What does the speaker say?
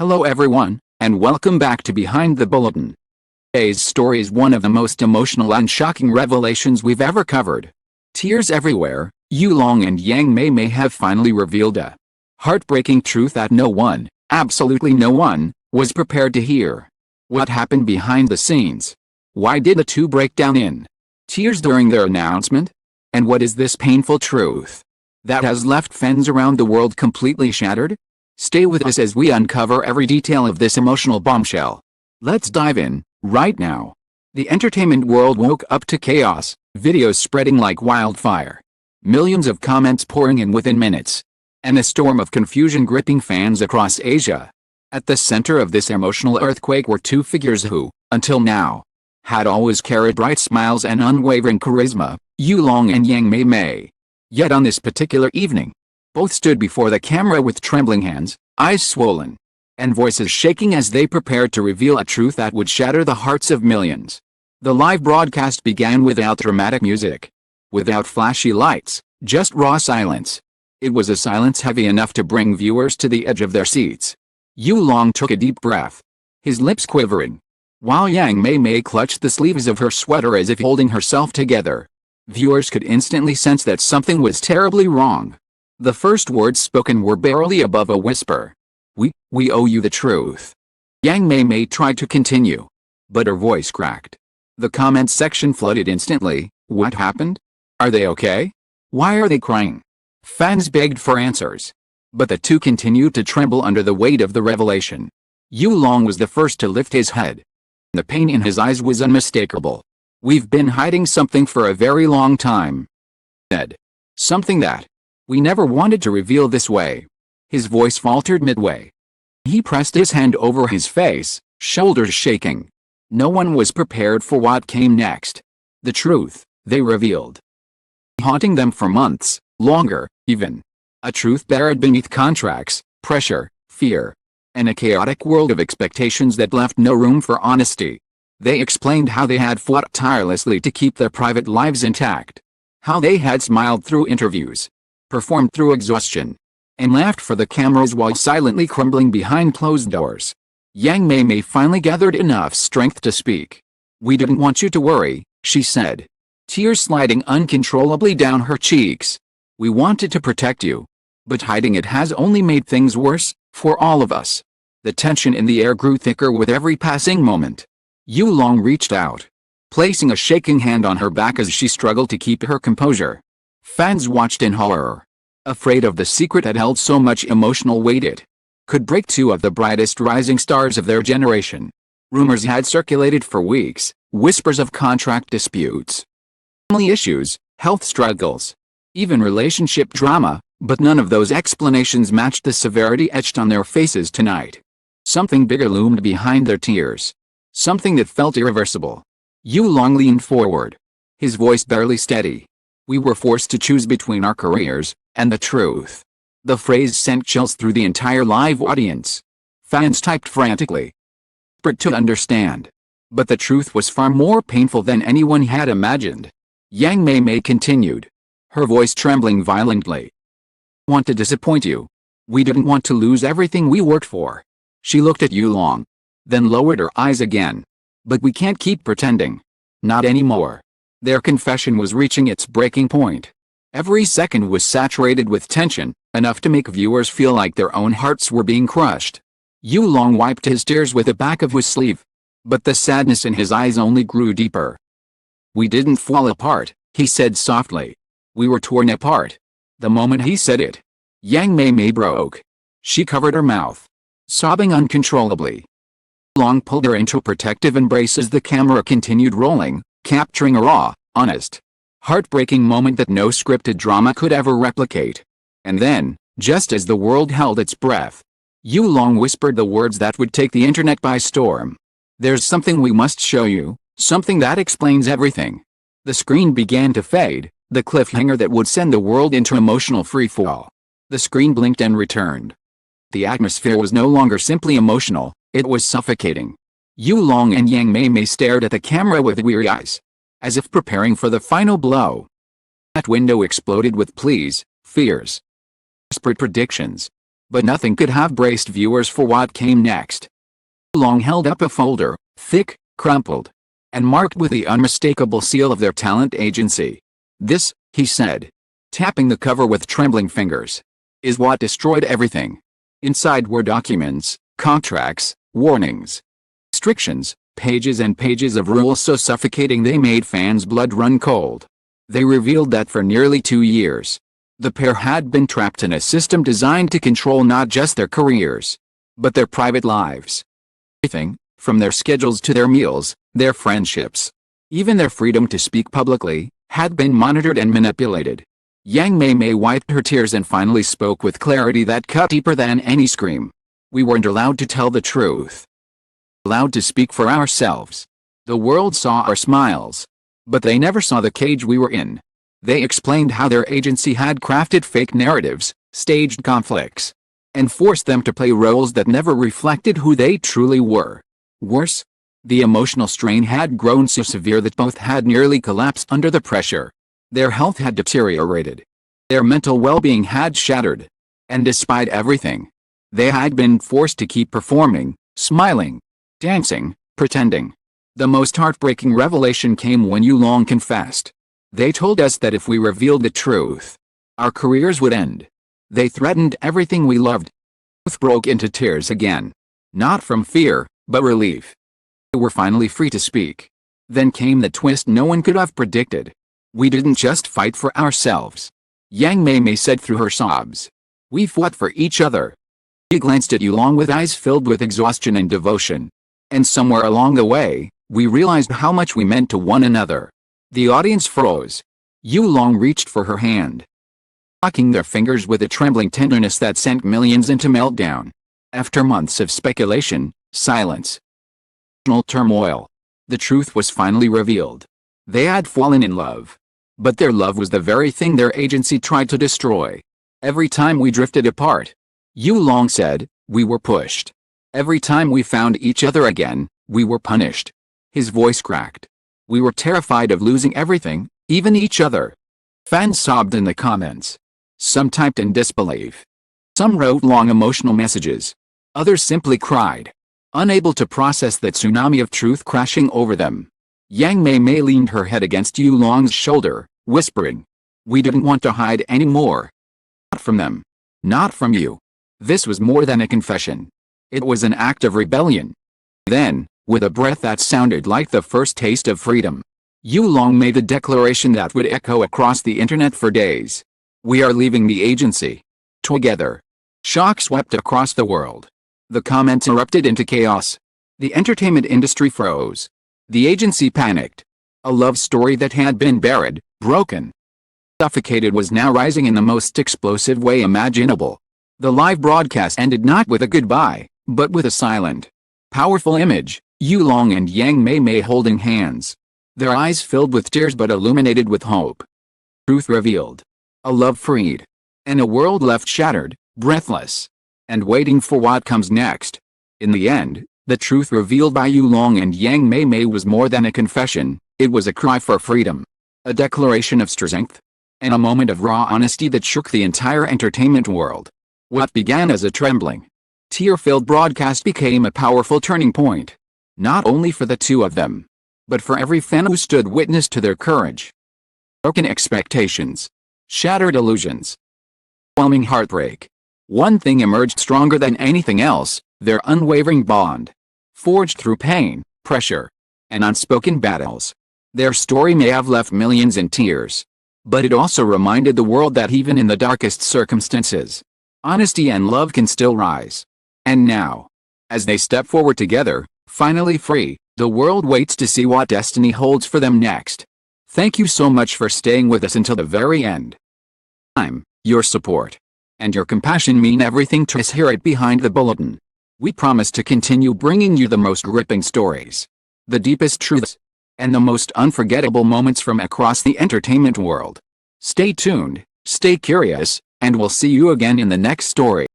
Hello everyone, and welcome back to Behind the Bulletin. Today's story is one of the most emotional and shocking revelations we've ever covered. Tears everywhere, Yulong and Mei Mei have finally revealed a heartbreaking truth that no one, absolutely no one, was prepared to hear. What happened behind the scenes? Why did the two break down in tears during their announcement? And what is this painful truth that has left fans around the world completely shattered? Stay with us as we uncover every detail of this emotional bombshell. Let's dive in, right now. The entertainment world woke up to chaos, videos spreading like wildfire. Millions of comments pouring in within minutes. And a storm of confusion gripping fans across Asia. At the center of this emotional earthquake were two figures who, until now, had always carried bright smiles and unwavering charisma, Yulong and Mei Mei. Yet on this particular evening, both stood before the camera with trembling hands, eyes swollen, and voices shaking as they prepared to reveal a truth that would shatter the hearts of millions. The live broadcast began without dramatic music. Without flashy lights, just raw silence. It was a silence heavy enough to bring viewers to the edge of their seats. Yulong took a deep breath, his lips quivering, while Mei Mei clutched the sleeves of her sweater as if holding herself together. Viewers could instantly sense that something was terribly wrong. The first words spoken were barely above a whisper. We owe you the truth." Mei Mei tried to continue, but her voice cracked. The comments section flooded instantly. What happened? Are they okay? Why are they crying? Fans begged for answers. But the two continued to tremble under the weight of the revelation. Yulong was the first to lift his head. The pain in his eyes was unmistakable. "We've been hiding something for a very long time," he said. "Something that we never wanted to reveal this way." His voice faltered midway. He pressed his hand over his face, shoulders shaking. No one was prepared for what came next. The truth, they revealed, haunting them for months, longer, even. A truth buried beneath contracts, pressure, fear, and a chaotic world of expectations that left no room for honesty. They explained how they had fought tirelessly to keep their private lives intact. How they had smiled through interviews, performed through exhaustion, and laughed for the cameras while silently crumbling behind closed doors. Mei Mei finally gathered enough strength to speak. "We didn't want you to worry," she said, tears sliding uncontrollably down her cheeks. "We wanted to protect you. But hiding it has only made things worse, for all of us." The tension in the air grew thicker with every passing moment. Yulong reached out, placing a shaking hand on her back as she struggled to keep her composure. Fans watched in horror, afraid of the secret that held so much emotional weight it could break two of the brightest rising stars of their generation. Rumors had circulated for weeks, whispers of contract disputes, family issues, health struggles, even relationship drama, but none of those explanations matched the severity etched on their faces tonight. Something bigger loomed behind their tears. Something that felt irreversible. Yulong leaned forward, his voice barely steady. "We were forced to choose between our careers and the truth." The phrase sent chills through the entire live audience. Fans typed frantically, desperate to understand. But the truth was far more painful than anyone had imagined. Mei Mei continued, her voice trembling violently. "I want to disappoint you. We didn't want to lose everything we worked for." She looked at Yulong, then lowered her eyes again. "But we can't keep pretending. Not anymore." Their confession was reaching its breaking point. Every second was saturated with tension, enough to make viewers feel like their own hearts were being crushed. Yulong wiped his tears with the back of his sleeve. But the sadness in his eyes only grew deeper. "We didn't fall apart," he said softly. "We were torn apart." The moment he said it, Mei Mei broke. She covered her mouth, sobbing uncontrollably. Yulong pulled her into a protective embrace as the camera continued rolling, capturing a raw, honest, heartbreaking moment that no scripted drama could ever replicate. And then, just as the world held its breath, Yulong whispered the words that would take the internet by storm. "There's something we must show you, something that explains everything." The screen began to fade, the cliffhanger that would send the world into emotional freefall. The screen blinked and returned. The atmosphere was no longer simply emotional, it was suffocating. Yulong and Mei Mei stared at the camera with weary eyes, as if preparing for the final blow. That window exploded with pleas, fears, desperate predictions. But nothing could have braced viewers for what came next. Long held up a folder, thick, crumpled, and marked with the unmistakable seal of their talent agency. "This," he said, tapping the cover with trembling fingers, "is what destroyed everything." Inside were documents, contracts, warnings, restrictions, pages and pages of rules so suffocating they made fans' blood run cold. They revealed that for nearly 2 years, the pair had been trapped in a system designed to control not just their careers, but their private lives. Everything, from their schedules to their meals, their friendships, even their freedom to speak publicly, had been monitored and manipulated. Mei Mei wiped her tears and finally spoke with clarity that cut deeper than any scream. "We weren't allowed to tell the truth. Allowed to speak for ourselves. The world saw our smiles, but they never saw the cage we were in." They explained how their agency had crafted fake narratives, staged conflicts, and forced them to play roles that never reflected who they truly were. Worse, the emotional strain had grown so severe that both had nearly collapsed under the pressure. Their health had deteriorated. Their mental well-being had shattered. And despite everything, they had been forced to keep performing, smiling, dancing, pretending. The most heartbreaking revelation came when Yulong confessed. "They told us that if we revealed the truth, our careers would end. They threatened everything we loved." Both broke into tears again. Not from fear, but relief. They were finally free to speak. Then came the twist no one could have predicted. "We didn't just fight for ourselves," Mei Mei said through her sobs. "We fought for each other." She glanced at Yulong with eyes filled with exhaustion and devotion. "And somewhere along the way, we realized how much we meant to one another." The audience froze. Yulong reached for her hand, locking their fingers with a trembling tenderness that sent millions into meltdown. After months of speculation, silence, emotional turmoil, the truth was finally revealed. They had fallen in love. But their love was the very thing their agency tried to destroy. "Every time we drifted apart," Yulong said, "we were pushed. Every time we found each other again, we were punished." His voice cracked. "We were terrified of losing everything, even each other." Fans sobbed in the comments. Some typed in disbelief. Some wrote long emotional messages. Others simply cried, unable to process the tsunami of truth crashing over them. Mei Mei leaned her head against Yulong's shoulder, whispering, "We didn't want to hide anymore. Not from them. Not from you." This was more than a confession. It was an act of rebellion. Then, with a breath that sounded like the first taste of freedom, Yulong made a declaration that would echo across the internet for days. "We are leaving the agency. Together." Shock swept across the world. The comments erupted into chaos. The entertainment industry froze. The agency panicked. A love story that had been buried, broken, suffocated was now rising in the most explosive way imaginable. The live broadcast ended not with a goodbye, but with a silent, powerful image, Yulong and Mei Mei holding hands. Their eyes filled with tears but illuminated with hope. Truth revealed. A love freed. And a world left shattered, breathless, and waiting for what comes next. In the end, the truth revealed by Yulong and Mei Mei was more than a confession, it was a cry for freedom. A declaration of strength. And a moment of raw honesty that shook the entire entertainment world. What began as a trembling, tear-filled broadcast became a powerful turning point. Not only for the two of them, but for every fan who stood witness to their courage. Broken expectations. Shattered illusions. Overwhelming heartbreak. One thing emerged stronger than anything else, their unwavering bond. Forged through pain, pressure, and unspoken battles. Their story may have left millions in tears. But it also reminded the world that even in the darkest circumstances, honesty and love can still rise. And now, as they step forward together, finally free, the world waits to see what destiny holds for them next. Thank you so much for staying with us until the very end. Your support and your compassion mean everything to us here at Behind the Bulletin. We promise to continue bringing you the most gripping stories, the deepest truths, and the most unforgettable moments from across the entertainment world. Stay tuned, stay curious, and we'll see you again in the next story.